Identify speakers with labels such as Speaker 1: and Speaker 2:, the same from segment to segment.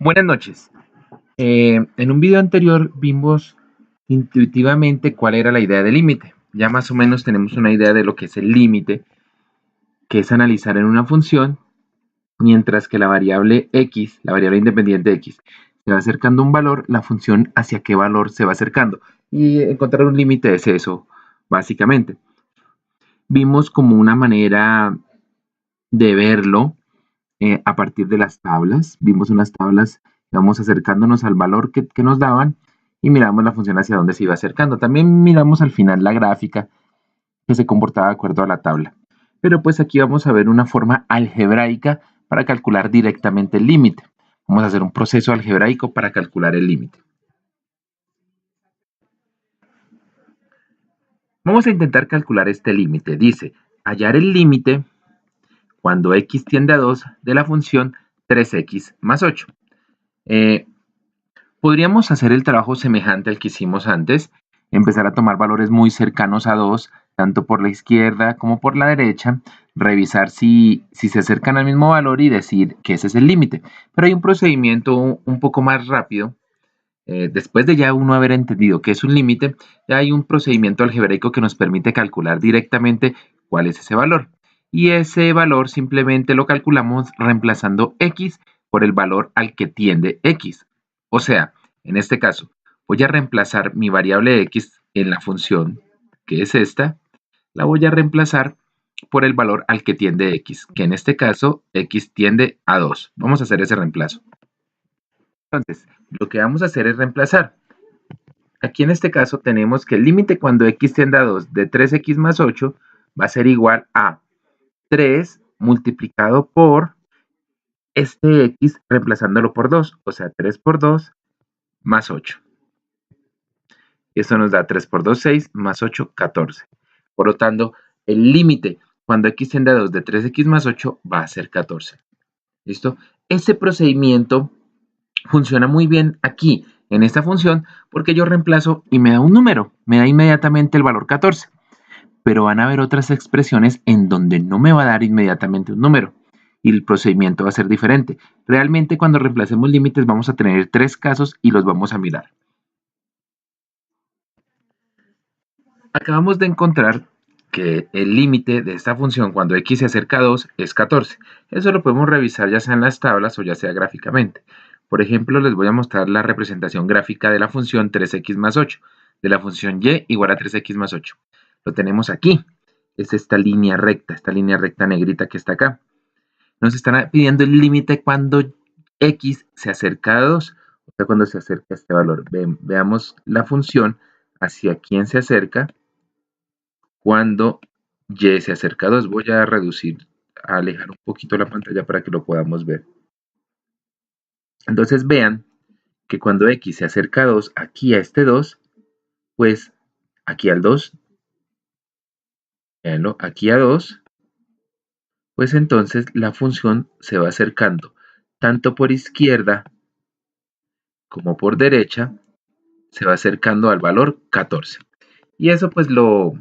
Speaker 1: Buenas noches. En un video anterior vimos intuitivamente cuál era la idea del límite. Ya más o menos tenemos una idea de lo que es el límite, que es analizar en una función, mientras que la variable x, la variable independiente x, se va acercando a un valor, la función hacia qué valor se va acercando. Y encontrar un límite es eso, básicamente. Vimos como una manera de verlo a partir de las tablas. Vimos unas tablas, vamos acercándonos al valor que nos daban y miramos la función hacia dónde se iba acercando. También miramos al final la gráfica que se comportaba de acuerdo a la tabla. Pero pues aquí vamos a ver una forma algebraica para calcular directamente el límite. Vamos a hacer un proceso algebraico para calcular el límite. Vamos a intentar calcular este límite. Dice, hallar el límite cuando x tiende a 2 de la función 3x más 8. Podríamos hacer el trabajo semejante al que hicimos antes, empezar a tomar valores muy cercanos a 2, tanto por la izquierda como por la derecha, revisar si se acercan al mismo valor y decir que ese es el límite. Pero hay un procedimiento un poco más rápido. Después de ya uno haber entendido qué es un límite, ya hay un procedimiento algebraico que nos permite calcular directamente cuál es ese valor. Y ese valor simplemente lo calculamos reemplazando x por el valor al que tiende x. O sea, en este caso, voy a reemplazar mi variable x en la función, que es esta, la voy a reemplazar por el valor al que tiende x, que en este caso x tiende a 2. Vamos a hacer ese reemplazo. Entonces, lo que vamos a hacer es reemplazar. Aquí en este caso tenemos que el límite cuando x tiende a 2 de 3x más 8 va a ser igual a 3 multiplicado por este x reemplazándolo por 2, o sea, 3 por 2 más 8. Esto nos da 3 por 2, 6, más 8, 14. Por lo tanto, el límite cuando x tiende a 2 de 3x más 8 va a ser 14. ¿Listo? Este procedimiento funciona muy bien aquí, en esta función, porque yo reemplazo y me da un número, me da inmediatamente el valor 14. Pero van a haber otras expresiones en donde no me va a dar inmediatamente un número y el procedimiento va a ser diferente. Realmente cuando reemplacemos límites vamos a tener 3 casos y los vamos a mirar. Acabamos de encontrar que el límite de esta función cuando x se acerca a 2 es 14. Eso lo podemos revisar ya sea en las tablas o ya sea gráficamente. Por ejemplo, les voy a mostrar la representación gráfica de la función 3x más 8, de la función y igual a 3x más 8. Lo tenemos aquí. Es esta línea recta negrita que está acá. Nos están pidiendo el límite cuando x se acerca a 2, o sea, cuando se acerca a este valor. Veamos la función hacia quién se acerca cuando y se acerca a 2. Voy a alejar un poquito la pantalla para que lo podamos ver. Entonces vean que cuando x se acerca a 2, aquí a este 2, pues aquí al 2, veanlo, aquí a 2, pues entonces la función se va acercando tanto por izquierda como por derecha, se va acercando al valor 14. Y eso pues lo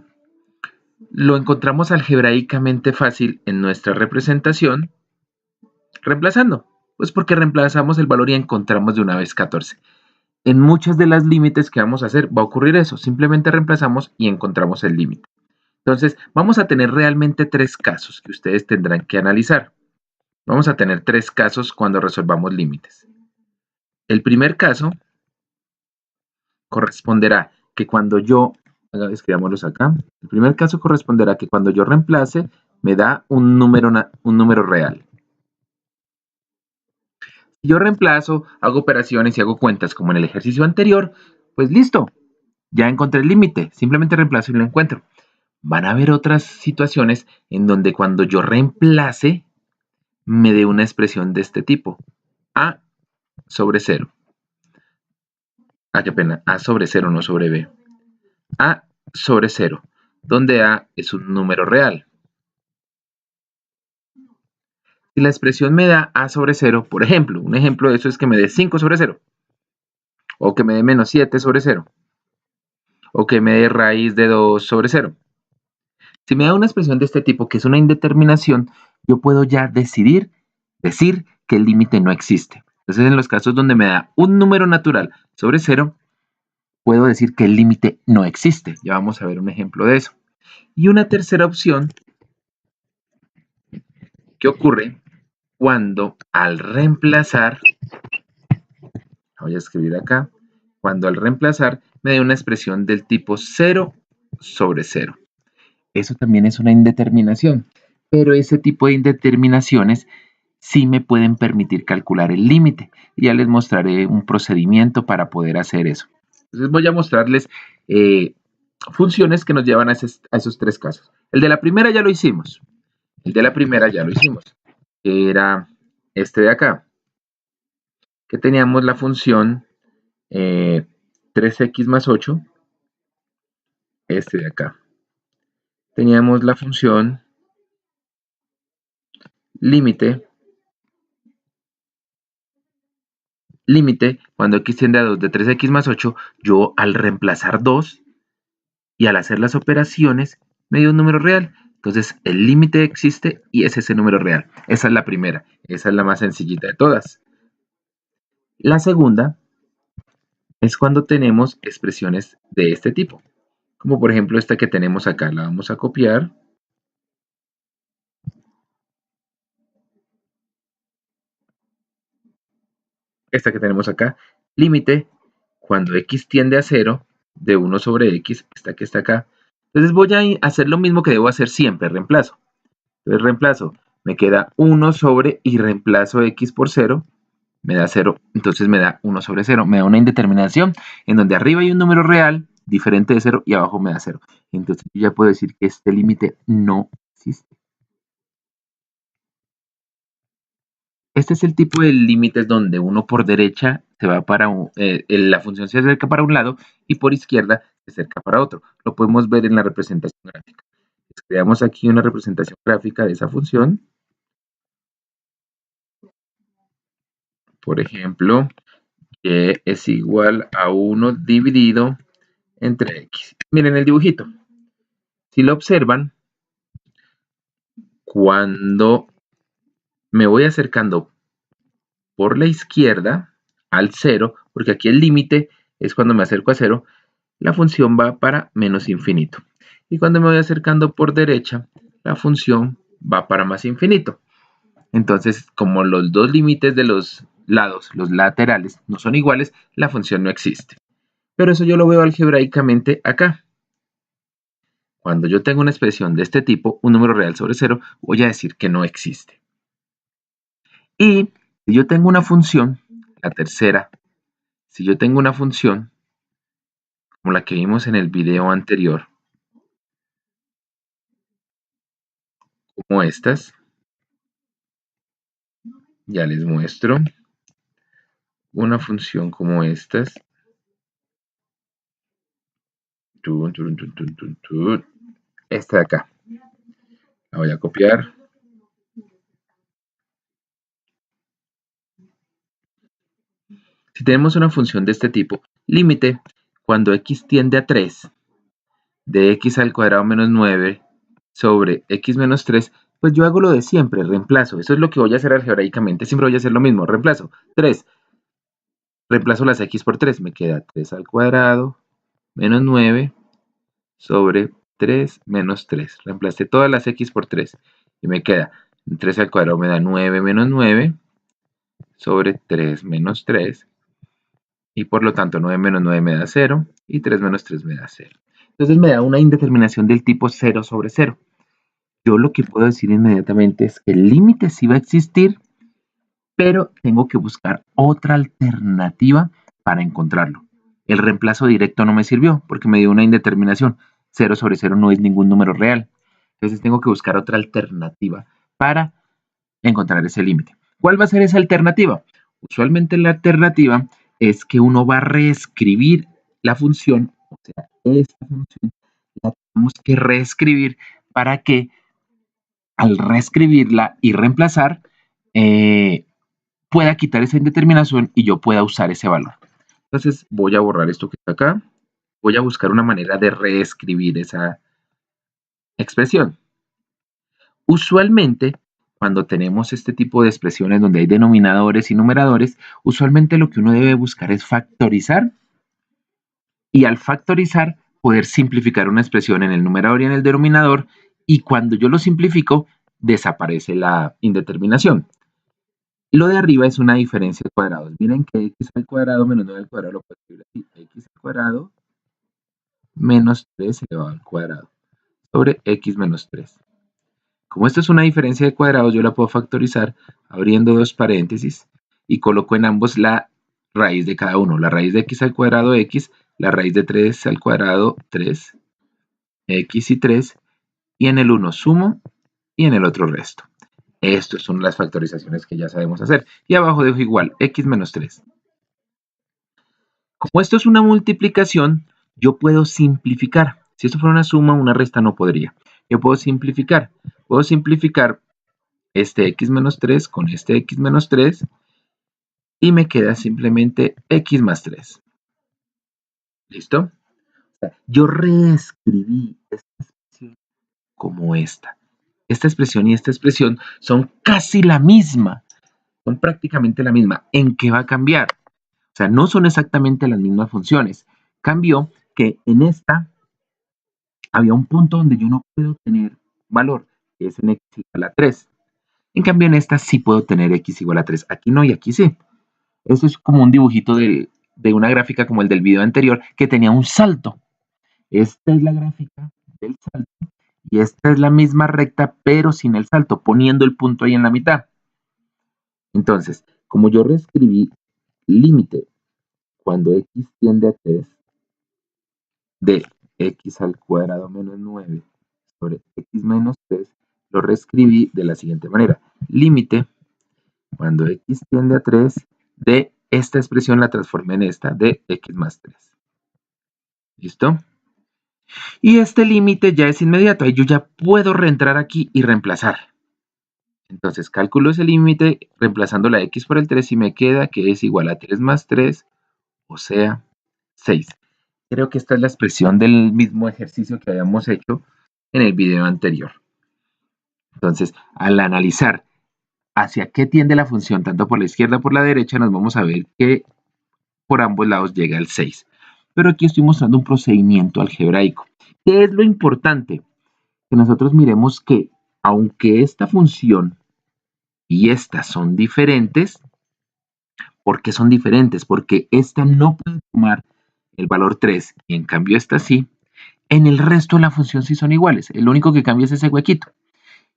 Speaker 1: encontramos algebraicamente fácil en nuestra representación, reemplazando. Pues porque reemplazamos el valor y encontramos de una vez 14. En muchas de las límites que vamos a hacer va a ocurrir eso. Simplemente reemplazamos y encontramos el límite. Entonces, vamos a tener realmente 3 casos que ustedes tendrán que analizar. Vamos a tener 3 casos cuando resolvamos límites. El primer caso corresponderá que cuando yo, escribámoslos acá, el primer caso corresponderá que cuando yo reemplace me da un número real. Si yo reemplazo, hago operaciones y hago cuentas como en el ejercicio anterior, pues listo, ya encontré el límite, simplemente reemplazo y lo encuentro. Van a haber otras situaciones en donde cuando yo reemplace, me dé una expresión de este tipo, a sobre 0. Qué pena, a sobre 0, no sobre b. A sobre 0, donde a es un número real. Si la expresión me da a sobre 0, por ejemplo, un ejemplo de eso es que me dé 5 sobre 0, o que me dé menos 7 sobre 0, o que me dé raíz de 2 sobre 0. Si me da una expresión de este tipo, que es una indeterminación, yo puedo ya decir que el límite no existe. Entonces, en los casos donde me da un número natural sobre 0, puedo decir que el límite no existe. Ya vamos a ver un ejemplo de eso. Y una tercera opción que ocurre cuando al reemplazar, voy a escribir acá, cuando al reemplazar me da una expresión del tipo 0 sobre 0. Eso también es una indeterminación, pero ese tipo de indeterminaciones sí me pueden permitir calcular el límite. Ya les mostraré un procedimiento para poder hacer eso. Entonces voy a mostrarles funciones que nos llevan a esos tres casos. El de la primera ya lo hicimos. Que era este de acá. Que teníamos la función 3x más 8. Este de acá. Teníamos la función límite cuando x tiende a 2 de 3x más 8, yo al reemplazar 2 y al hacer las operaciones me dio un número real. Entonces el límite existe y es ese número real. Esa es la primera, esa es la más sencillita de todas. La segunda es cuando tenemos expresiones de este tipo, como por ejemplo esta que tenemos acá. La vamos a copiar. Esta que tenemos acá, límite cuando x tiende a 0 de 1 sobre x, esta que está acá. Entonces voy a hacer lo mismo que debo hacer siempre, reemplazo. Entonces reemplazo, me queda 1 sobre y reemplazo x por 0, me da 0, entonces me da 1 sobre 0, me da una indeterminación en donde arriba hay un número real diferente de 0 y abajo me da 0. Entonces yo ya puedo decir que este límite no existe. Este es el tipo de límites donde uno por derecha se va para la función se acerca para un lado y por izquierda se acerca para otro. Lo podemos ver en la representación gráfica. Creamos aquí una representación gráfica de esa función. Por ejemplo, que es igual a 1 dividido entre x. Miren el dibujito. Si lo observan, cuando me voy acercando por la izquierda al 0, porque aquí el límite es cuando me acerco a 0, la función va para menos infinito. Y cuando me voy acercando por derecha, la función va para más infinito. Entonces, como los dos límites de los lados, los laterales, no son iguales, la función no existe. Pero eso yo lo veo algebraicamente acá. Cuando yo tengo una expresión de este tipo, un número real sobre 0, voy a decir que no existe. Y si yo tengo una función, la tercera, si yo tengo una función, como la que vimos en el video anterior, como estas, ya les muestro una función como estas. Esta de acá. La voy a copiar. Si tenemos una función de este tipo, límite, cuando x tiende a 3, de x al cuadrado menos 9 sobre x menos 3, pues yo hago lo de siempre, reemplazo. Eso es lo que voy a hacer algebraicamente. Siempre voy a hacer lo mismo, reemplazo. 3. Reemplazo las x por 3. Me queda 3 al cuadrado menos 9 sobre 3 menos 3. Reemplacé todas las x por 3. Y me queda 3 al cuadrado me da 9 menos 9 sobre 3 menos 3. Y por lo tanto 9 menos 9 me da 0 y 3 menos 3 me da 0. Entonces me da una indeterminación del tipo 0 sobre 0. Yo lo que puedo decir inmediatamente es que el límite sí va a existir, pero tengo que buscar otra alternativa para encontrarlo. El reemplazo directo no me sirvió porque me dio una indeterminación. 0 sobre 0 no es ningún número real. Entonces tengo que buscar otra alternativa para encontrar ese límite. ¿Cuál va a ser esa alternativa? Usualmente la alternativa es que uno va a reescribir la función, o sea, esta función la tenemos que reescribir para que al reescribirla y reemplazar, pueda quitar esa indeterminación y yo pueda usar ese valor. Entonces voy a borrar esto que está acá. Voy a buscar una manera de reescribir esa expresión. Usualmente, cuando tenemos este tipo de expresiones donde hay denominadores y numeradores, usualmente lo que uno debe buscar es factorizar y al factorizar poder simplificar una expresión en el numerador y en el denominador y cuando yo lo simplifico desaparece la indeterminación. Lo de arriba es una diferencia de cuadrados. Miren que x al cuadrado menos 9 al cuadrado lo puedo escribir así. X al cuadrado menos 3 elevado al cuadrado sobre x menos 3. Como esto es una diferencia de cuadrados, yo la puedo factorizar abriendo dos paréntesis y coloco en ambos la raíz de cada uno. La raíz de x al cuadrado x, la raíz de 3 al cuadrado 3, x y 3, y en el uno sumo y en el otro resto. Estas son las factorizaciones que ya sabemos hacer. Y abajo dejo igual, x menos 3. Como esto es una multiplicación, yo puedo simplificar. Si esto fuera una suma, una resta no podría. Yo puedo simplificar. Puedo simplificar este x menos 3 con este x menos 3 y me queda simplemente x más 3. ¿Listo? Yo reescribí esta expresión como esta. Esta expresión y esta expresión son casi la misma. Son prácticamente la misma. ¿En qué va a cambiar? O sea, no son exactamente las mismas funciones. Cambió que en esta había un punto donde yo no puedo tener valor, que es en x igual a 3. En cambio, en esta sí puedo tener x igual a 3. Aquí no y aquí sí. Esto es como un dibujito de una gráfica como el del video anterior que tenía un salto. Esta es la gráfica del salto y esta es la misma recta pero sin el salto, poniendo el punto ahí en la mitad. Entonces, como yo reescribí límite cuando x tiende a 3 de x al cuadrado menos 9 sobre x menos 3, lo reescribí de la siguiente manera. Límite cuando x tiende a 3 de esta expresión la transformé en esta de x más 3. ¿Listo? Y este límite ya es inmediato. Yo ya puedo reentrar aquí y reemplazar. Entonces calculo ese límite reemplazando la x por el 3 y me queda que es igual a 3 más 3, o sea, 6. Creo que esta es la expresión del mismo ejercicio que habíamos hecho en el video anterior. Entonces, al analizar hacia qué tiende la función, tanto por la izquierda como por la derecha, nos vamos a ver que por ambos lados llega al 6. Pero aquí estoy mostrando un procedimiento algebraico. ¿Qué es lo importante? Que nosotros miremos que, aunque esta función y esta son diferentes, ¿por qué son diferentes? Porque esta no puede tomar el valor 3 y en cambio esta sí. En el resto de la función sí son iguales. El único que cambia es ese huequito.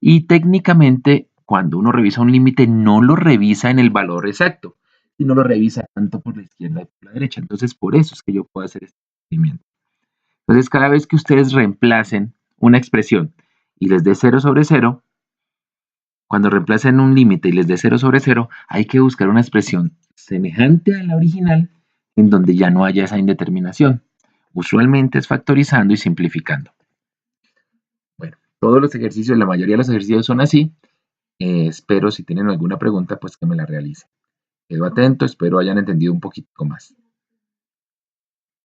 Speaker 1: Y técnicamente, cuando uno revisa un límite, no lo revisa en el valor exacto, sino lo revisa tanto por la izquierda como por la derecha. Entonces, por eso es que yo puedo hacer este procedimiento. Entonces, cada vez que ustedes reemplacen una expresión y les dé 0 sobre 0, cuando reemplacen un límite y les dé 0 sobre 0, hay que buscar una expresión semejante a la original en donde ya no haya esa indeterminación. Usualmente es factorizando y simplificando. Bueno, todos los ejercicios, la mayoría de los ejercicios son así. Espero si tienen alguna pregunta, pues que me la realicen. Quedo atento, espero hayan entendido un poquito más.